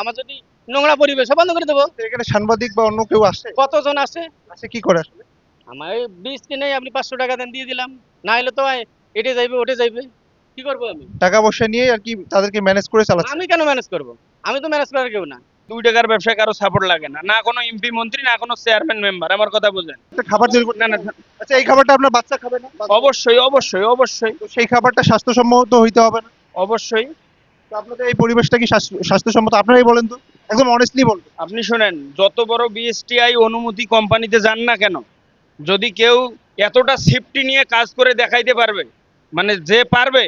আমার যদি নোংরা পরিবেশ বন্ধ করে দেবো। তো এখানে সাংবাদিক বা অন্য কেউ আসে? কতজন আসে? আসে কি করে আসলে? আমার এই বৃষ্টি নেই, আপনি 500 টাকা দেন, দিয়ে দিলাম। না হলে তো এটে যাইবে ওটে যাইবে, কি করবো আমি? টাকা পয়সা নিয়ে আর কি তাদেরকে ম্যানেজ করে চালাচ্ছে। আমি কেন ম্যানেজ করব? আমি তো ম্যানেজ করার কেউ না। 2 টাকার ব্যবসায় কারো সাপোর্ট লাগে না, না কোনো এমপি মন্ত্রী, না কোনো চেয়ারম্যান মেম্বার। আমার কথা বুঝেন। একটা খাবার তৈরি করতে না না, আচ্ছা এই খাবারটা আপনার বাচ্চা খাবে না? অবশ্যই অবশ্যই অবশ্যই তো সেই খাবারটা স্বাস্থ্যসম্মত হইতে হবে না? অবশ্যই। তো আপনাদের এই পরিবেশটা কি স্বাস্থ্যসম্মত আপনারাই বলেন তো, একদম অনেস্টলি বলুন। আপনি শুনেন, যত বড় বিএসটিআই অনুমতি কোম্পানিতে যান না কেন, যদি কেউ এতটা সেফটি নিয়ে কাজ করে দেখাইতে পারবে, মানে যে পারবে।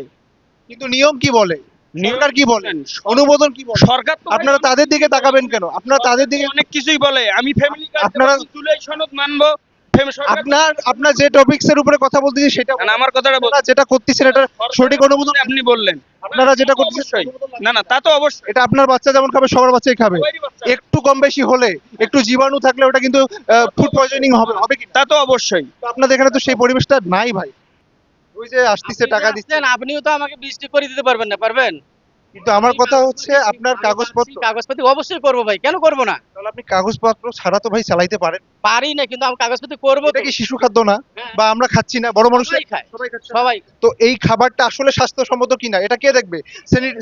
কিন্তু নিয়ম কি বলে, সরকার কি বলে, শুনেন, অনুমোদন কি বলে? সরকার তো আপনারা তাদের দিকে তাকাবেন কেন? আপনারা তাদের দিকে অনেক কিছুই বলে। আমি ফ্যামিলি কার্ড আপনারা তুলে সনদ মানবো। সরকার আপনার আপনার যে টপিকস এর উপরে কথা বলতেছি সেটা না, না, আমার কথাটা বলুন। আপনারা যেটা করতেছেন এটা সঠিক অনুমোদন আপনি বললেন আপনারা যেটা করতেছেন অবশ্যই। না না, তা তো অবশ্যই। এটা আপনার বাচ্চা যেমন খাবে সবার বাচ্চাই খাবে। সবারই বাচ্চা। একটু কম বেশি হলে, একটু জীবাণু থাকলে ওটা কিন্তু ফুড পয়জনিং হবে হবে কি না? তা তো অবশ্যই। তো আপনাদের এখানে তো সেই পরিবেশটা নাই ভাই। ওই যে আসতিছে আপনি টাকা যে দিচ্ছে, আসছেন, আপনিও তো আমাকে বৃষ্টি করে দিতে পারবেন না, পারবেন? কিন্তু আমার কথা হচ্ছে আপনার কাগজপত্র, কাগজপাতি অবশ্যই করবো ভাই, কেন করবো না? তাহলে আপনি কাগজপত্র ছাড়া তো ভাই চালাইতে পারেন। পারি না, কিন্তু আমি কাগজপাতি করবো এটা তো। কি শিশু খাদ্য না? হ্যাঁ। বা আমরা খাচ্ছি না, বড় মানুষ সবাই খায়, সবাই খাচ্ছে। সবাই। তো এই খাবারটা আসলে স্বাস্থ্যসম্মত কিনা এটা কে দেখবে?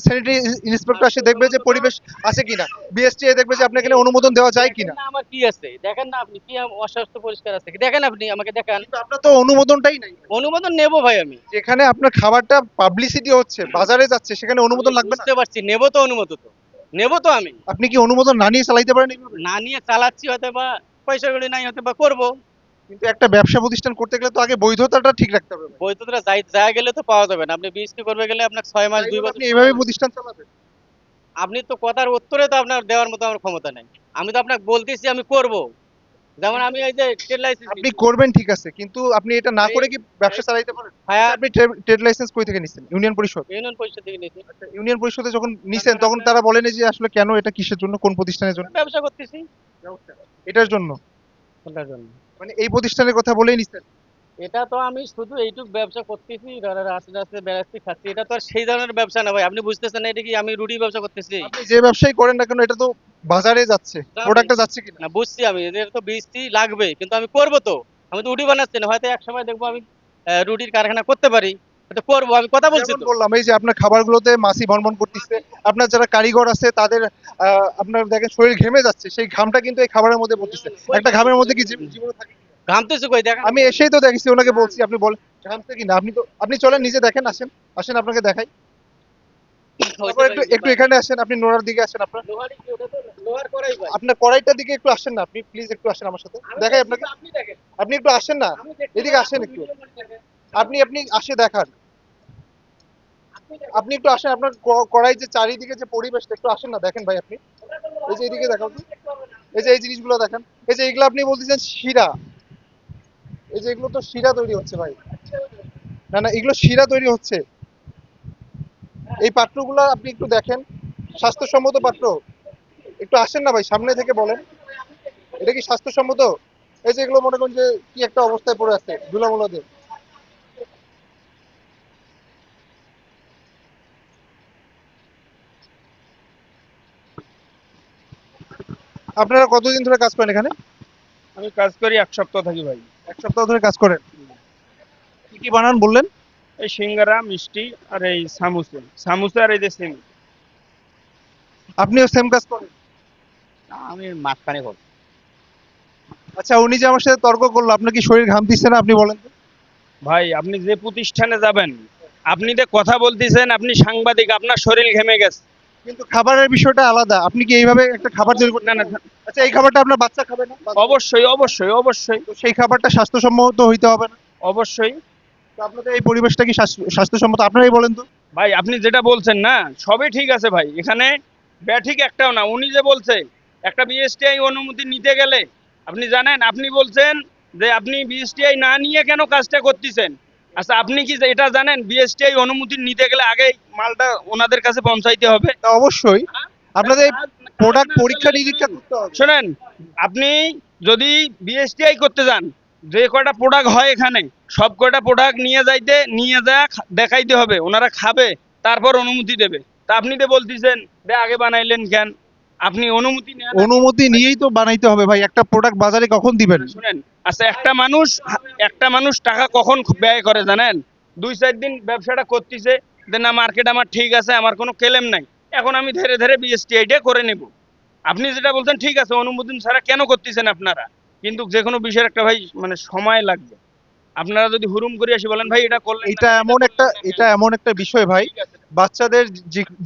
স্যানিটারি ইন্সপেক্টর এসে দেখবে যে পরিবেশ আছে কিনা, বিএসটিআই দেখবে যে আপনার এখানে অনুমোদন দেওয়া যায় কিনা। দেখেন না আমার কি আছে, দেখেন না আপনি কি অস্বাস্থ্য পরিষ্কার আছে কি? দেখেন, আপনি আমাকে দেখান। কিন্তু আপনার তো অনুমোদনটাই নাই। অনুমোদন নেবো ভাই আমি। যেখানে আপনার খাবারটা পাবলিসিটি হচ্ছে, বাজারে যাচ্ছে, সেখানে অনুমোদন আমি লাগবে না? বুঝতে পারছি, নেবো তো, অনুমোদন তো নেবো তো আমি। আপনি কি অনুমোদন না নিয়ে চালাইতে পারেন এইভাবে? না নিয়ে চালাচ্ছি হয়তো বা, পয়সা কড়ি নাই হয়তো বা, করবো। কিন্তু একটা ব্যবসা প্রতিষ্ঠান করতে গেলে তো আগে বৈধতাটা ঠিক রাখতে হবে ভাই। বৈধতা যা গেলে তো পাওয়া যাবে না। আপনি বিএসটি করবে গেলে আপনার 6 মাস তাই 2 বলে বছর আপনি সময় এইভাবে লাগবে। প্রতিষ্ঠান চালাবেন? আপনি তো কথার উত্তরে তো আপনার দেওয়ার মতো আমার ক্ষমতা নাই। আমি তো আপনাকে বলতেছি আমি করব। যেমন আমি এই যে ট্রেড লাইসেন্স আপনি করবেন ঠিক আছে, কিন্তু আপনি এটা না করে কি ব্যবসা চালাইতে পারেন? ফায়ার আপনি ট্রেড লাইসেন্স কই থেকে নিছেন? ইউনিয়ন পরিষদ? ইউনিয়ন পরিষদ থেকে নিয়েছি। ইউনিয়ন পরিষদে যখন নিছেন তখন তারা বলেনি যে আসলে কেন, এটা কিসের জন্য, কোন প্রতিষ্ঠানের জন্য? ব্যবসা করতেছি। এটার জন্য? কোনটার জন্য? মানে এই প্রতিষ্ঠানের কথা বলেই নিছেন? এটা তো আমি শুধু এইটুক ব্যবসা করতেছি, ধরেন আস্তে আস্তে বেড়াচ্ছি খাচ্ছি, এটা তো আর সেই ধরনের ব্যবসা না ভাই। আপনি বুঝতেছেন না, এটা কি আমি রুটি ব্যবসা করতেছি? আপনি যে ব্যবসায়ী করেন না কেন এটা তো বাজারে যাচ্ছে, যাবে। প্রোডাক্টটা যাচ্ছে কিনা? না বুঝছি আমি, এদের তো বৃষ্টি লাগবে, কিন্তু আমি করব তো। আমি তো রুটি বানাচ্ছি না, হয়তো এক সময় দেখবো আমি রুটির কারখানা করতে পারি, তো করবো, আমি কথা বলছি যেমন তো। বললাম এই যে আপনার খাবারগুলোতে মাছি ভনভন করতেছে, আপনার যারা কারিগর আছে তাদের আপনার দেখেন শরীর ঘেমে যাচ্ছে, সেই ঘামটা কিন্তু এই খাবারের মধ্যে পড়তেছে। একটা ঘামের মধ্যে কি জীবন থাকে? ঘামতেছি কই, দেখেন। আমি এসেই তো দেখেছি, ওনাকে বলছি, আপনি বলেন ঘামছে কিনা। আপনি চলেন নিজে দেখেন, আসেন আসেন আপনাকে দেখাই। তারপর একটু একটু এখানে আসেন, আপনি নোড়ার দিকে আসেন, আপনার লোহারই কি ওটা? তো লোহার করাই ভাই। আপনার কড়াইটার দিকে একটু আসেন না, আপনি প্লিজ একটু আসেন আমার সাথে, আমি দেখাই দেখছি আপনাকে। তো, আপনি দেখেন। আপনি একটু আসেন না, আমি দেখছি এদিকে না, আসেন আপনি একটু। ভিডিও করে দেখেন। আপনি আপনি আসে দেখান, আপনি দেখেন। আপনি একটু আসেন, আপনার কড়াই যে চারিদিকে যে পরিবেশটা, একটু আসেন না দেখেন ভাই আপনি। এই যে এইদিকে দেখান তো, এই যে এই জিনিসগুলো দেখেন, এই যে এগুলো আপনি বলতেছেন শিরা, এই যে এগুলো তো শিরা তৈরি হচ্ছে ভাই। না না, এগুলো শিরা তৈরি হচ্ছে। এই পাত্রগুলো আপনি একটু দেখেন, স্বাস্থ্যসম্মত পাত্র? একটু আসেন না ভাই, সামনে থেকে বলেন এটা কি স্বাস্থ্যসম্মত? এই যে এগুলো মনে করেন যে কি একটা অবস্থায় পড়ে আছে ধুলামুলা দিয়ে। আপনারা কতদিন ধরে কাজ করেন এখানে? আমি কাজ করি 1 সপ্তাহ থাকি ভাই। এক সপ্তাহ ধরে কাজ করেন? কি কি বানান বললেন? এই সিঙ্গারা, মিষ্টি, আর এই সামুসা আর এই যে সিম। আপনিও সেম কাজ করেন? আমি মাঝখানে করবো। আচ্ছা, উনি যে আমার সাথে তর্ক করলো, আপনার কি শরীর ঘাম দিচ্ছে না আপনি বলেন তো? ভাই, আপনি যে প্রতিষ্ঠানে যাবেন, আপনি যে কথা বলতেছেন, আপনি সাংবাদিক, আপনার শরীর ঘেমে গেছে। কিন্তু খাবারের বিষয়টা আলাদা, আপনি কি এইভাবে একটা খাবার তৈরি করতে না না, আচ্ছা এই খাবারটা আপনার বাচ্চা খাবে না? অবশ্যই অবশ্যই অবশ্যই তো সেই খাবারটা স্বাস্থ্যসম্মত হইতে হবে না? অবশ্যই। তো আপনাদের এই পরিবেশটা কি স্বাস্থ্যসম্মত আপনারাই বলেন তো? ভাই, আপনি যেটা বলছেন না, সবই ঠিক আছে ভাই। এখানে ব্যাঠিক একটাও না। উনি যে বলছে একটা বিএসটিআই অনুমতি নিতে গেলে, আপনি জানেন, আপনি বলছেন যে আপনি বিএসটিআই না নিয়ে কেন কাজটা করতেছেন। আচ্ছা, আপনি কি এটা জানেন বিএসটিআই অনুমতি নিতে গেলে আগে মালটা ওনাদের কাছে পৌঁছাইতে হবে? তা অবশ্যই আপনাদের প্রোডাক্ট পরীক্ষা নিরীক্ষা করতে হবে। শোনেন, আপনি যদি বিএসটিআই করতে যান, যে কয়টা প্রোডাক্ট হয় এখানে, সব কয়টা প্রোডাক্ট নিয়ে যা দেখাইতে হবে, ওনারা খাবে, তারপর অনুমতি দেবে। তা আপনি তো বলতেছেন যে আগে বানাইলেন কেন? আপনি অনুমতি নেন। অনুমতি নিয়েই তো বানাইতে হবে ভাই, একটা প্রোডাক্ট বাজারে কখন দিবেন? শুনেন, আচ্ছা একটা মানুষ টাকা কখন ব্যয় করে জানেন? 2-4 দিন ব্যবসাটা করতেছে, যে না মার্কেট আমার ঠিক আছে, আমার কোনো ক্লেম নাই, এখন আমি ধীরে ধীরে বিএসটিআইটা করে নেব। আপনি যেটা বলছেন ঠিক আছে, অনুমোদন ছাড়া কেন করতেছেন আপনারা? কিন্তু যে কোনো বিষয়ের একটা ভাই মানে সময় লাগবে। আপনারা যদি হুরুম করে আসি বলেন ভাই এটা করলেন না, এটা এমন একটা এটা এমন একটা বিষয় ভাই, ঠিক আছে, বাচ্চাদের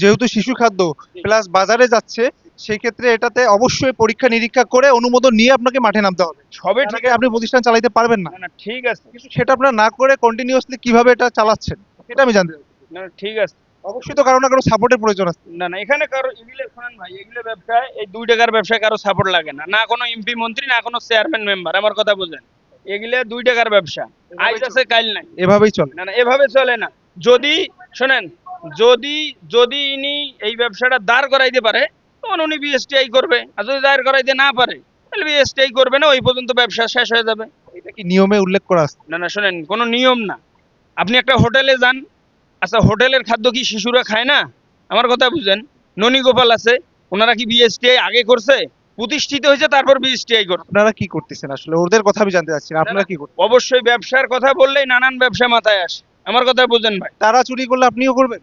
যেহেতু শিশু খাদ্য প্লাস বাজারে যাচ্ছে, সেই ক্ষেত্রে এটাতে অবশ্যই পরীক্ষা নিরীক্ষা করে অনুমোদন নিয়ে আপনাকে মাঠে নামতে হবে। সবে তার ঠিক আগে আপনি প্রতিষ্ঠান চালাইতে পারবেন না। না না ঠিক আছে, কিন্তু সেটা আপনারা না করে কন্টিনিউয়াসলি কিভাবে এটা চালাচ্ছেন সেটা আমি জানতে চাই। না না, ঠিক আছে। অবশ্যই তো কারো না কারো সাপোর্টের প্রয়োজন আছে। না না, এখানে কারো এগুলো শোনেন ভাই, এগুলো ব্যবসায় এই 2 টাকার ব্যবসায় কারো সাপোর্ট লাগে না, না কোনো এমপি মন্ত্রী, না কোনো চেয়ারম্যান মেম্বার, আমার কথা বুঝেন। এগুলো 2 টাকার ব্যবসা, আজ আছে কাল নাই। এভাবেই চলে। না না, এভাবে চলে না। যদি শোনেন, যদি যদি ইনি এই ব্যবসাটা দাঁড় করাইতে পারে তখন উনি বিএসটিআই করবে, আর যদি দাঁড় করাইতে না পারে তাহলে বিএসটিআই করবে না, ওই পর্যন্ত ব্যবসা শেষ হয়ে যাবে। এটা কি নিয়মে উল্লেখ করা আছে? না না শোনেন, কোনো নিয়ম না। আপনি একটা হোটেলে যান, আচ্ছা হোটেলের খাদ্য কি শিশুরা খায় না? আমার কথা বুঝেন। ননী গোপাল আছে, ওনারা কি বিএসটিআই আগে করছে? প্রতিষ্ঠিত হয়েছে তারপর বিএসটিআই করছে। আপনারা কি করতেছেন আসলে, ওদের কথা আমি জানতে চাচ্ছি না, আপনারা কি করতেছেন? অবশ্যই ব্যবসার কথা বললেই নানান ব্যবসা মাথায় আসে, আমার কথা বুঝেন ভাই। তারা চুরি করলে আপনিও করবেন?